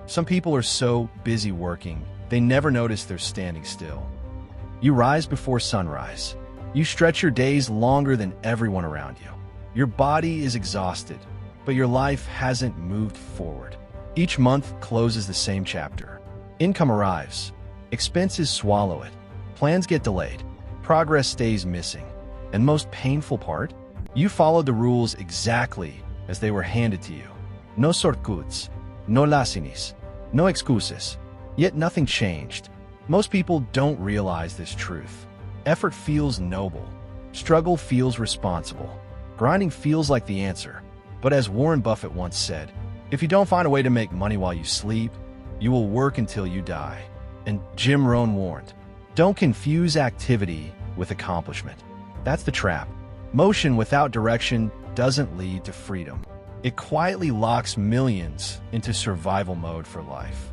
Some people are so busy working, they never notice they're standing still. You rise before sunrise. You stretch your days longer than everyone around you. Your body is exhausted, but your life hasn't moved forward. Each month closes the same chapter. Income arrives. Expenses swallow it. Plans get delayed. Progress stays missing. And most painful part? You followed the rules exactly as they were handed to you. No shortcuts, no lassinis, no excuses. Yet nothing changed. Most people don't realize this truth. Effort feels noble. Struggle feels responsible. Grinding feels like the answer. But as Warren Buffett once said, if you don't find a way to make money while you sleep, you will work until you die. And Rohn warned, don't confuse activity with accomplishment. That's the trap. Motion without direction doesn't lead to freedom. It quietly locks millions into survival mode for life.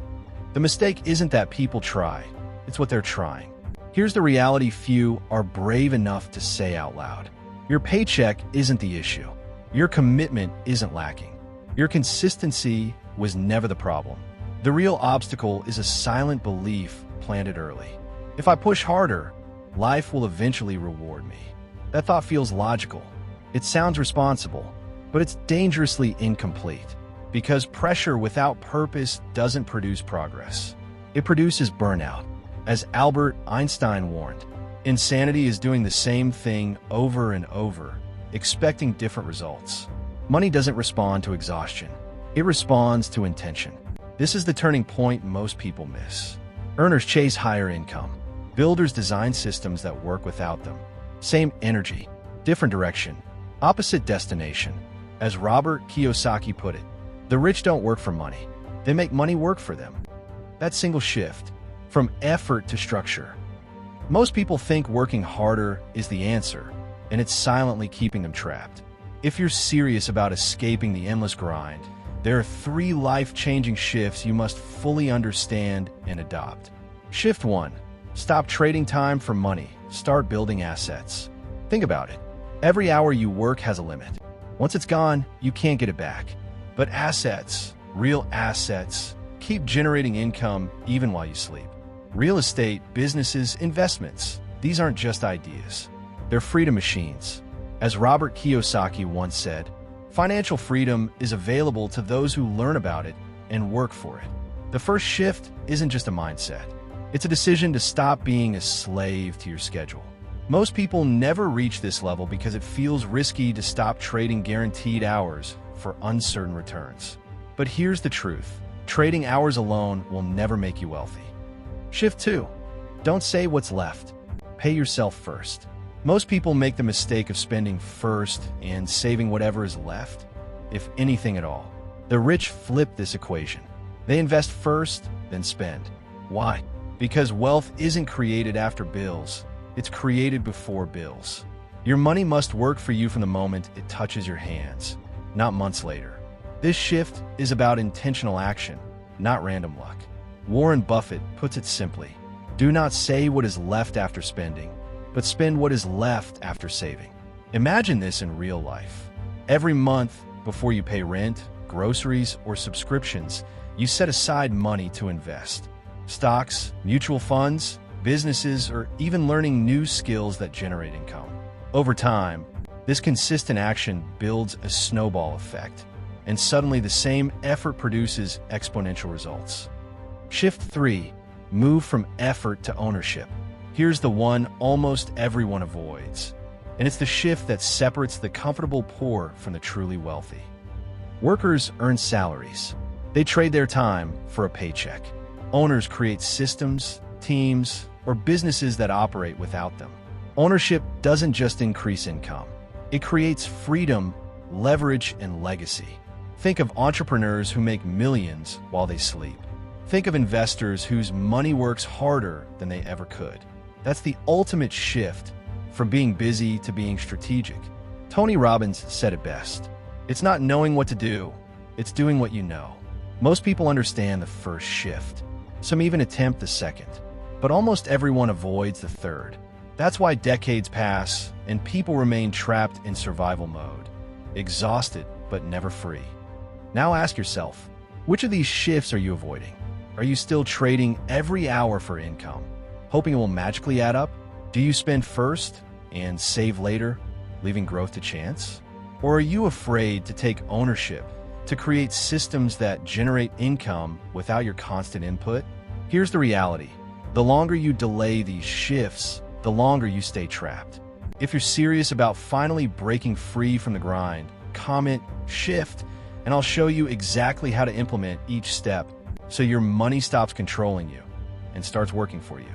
The mistake isn't that people try, it's what they're trying. Here's the reality few are brave enough to say out loud. Your paycheck isn't the issue. Your commitment isn't lacking. Your consistency was never the problem. The real obstacle is a silent belief planted early. If I push harder, life will eventually reward me. That thought feels logical. It sounds responsible, but it's dangerously incomplete. Because pressure without purpose doesn't produce progress. It produces burnout. As Albert Einstein warned, insanity is doing the same thing over and over, expecting different results. Money doesn't respond to exhaustion. It responds to intention. This is the turning point most people miss. Earners chase higher income. Builders design systems that work without them. Same energy, different direction, opposite destination. As Robert Kiyosaki put it, the rich don't work for money. They make money work for them. That single shift, from effort to structure. Most people think working harder is the answer, and it's silently keeping them trapped. If you're serious about escaping the endless grind, there are 3 life-changing shifts you must fully understand and adopt. Shift 1. Stop trading time for money. Start building assets. Think about it. Every hour you work has a limit. Once it's gone, you can't get it back. But assets, real assets, keep generating income even while you sleep. Real estate, businesses, investments, these aren't just ideas. They're freedom machines. As Robert Kiyosaki once said, financial freedom is available to those who learn about it and work for it. The first shift isn't just a mindset. It's a decision to stop being a slave to your schedule. Most people never reach this level because it feels risky to stop trading guaranteed hours for uncertain returns. But here's the truth. Trading hours alone will never make you wealthy. Shift 2. Don't say what's left. Pay yourself first. Most people make the mistake of spending first and saving whatever is left, if anything at all. The rich flip this equation. They invest first, then spend. Why? Because wealth isn't created after bills. It's created before bills. Your money must work for you from the moment it touches your hands, not months later. This shift is about intentional action, not random luck. Warren Buffett puts it simply, do not say what is left after spending, but spend what is left after saving. Imagine this in real life. Every month, before you pay rent, groceries, or subscriptions, you set aside money to invest. Stocks, mutual funds, businesses, or even learning new skills that generate income. Over time, this consistent action builds a snowball effect, and suddenly the same effort produces exponential results. Shift 3. Move from effort to ownership. Here's the one almost everyone avoids, and it's the shift that separates the comfortable poor from the truly wealthy. Workers earn salaries. They trade their time for a paycheck. Owners create systems, teams, or businesses that operate without them. Ownership doesn't just increase income. It creates freedom, leverage, and legacy. Think of entrepreneurs who make millions while they sleep. Think of investors whose money works harder than they ever could. That's the ultimate shift from being busy to being strategic. Tony Robbins said it best. It's not knowing what to do, it's doing what you know. Most people understand the first shift. Some even attempt the second. But almost everyone avoids the third. That's why decades pass and people remain trapped in survival mode, exhausted but never free. Now ask yourself, Which of these shifts are you avoiding? Are you still trading every hour for income, hoping it will magically add up? Do you spend first and save later, leaving growth to chance? Or are you afraid to take ownership, to create systems that generate income without your constant input? Here's the reality. The longer you delay these shifts, the longer you stay trapped. If you're serious about finally breaking free from the grind, comment shift, and I'll show you exactly how to implement each step so your money stops controlling you and starts working for you.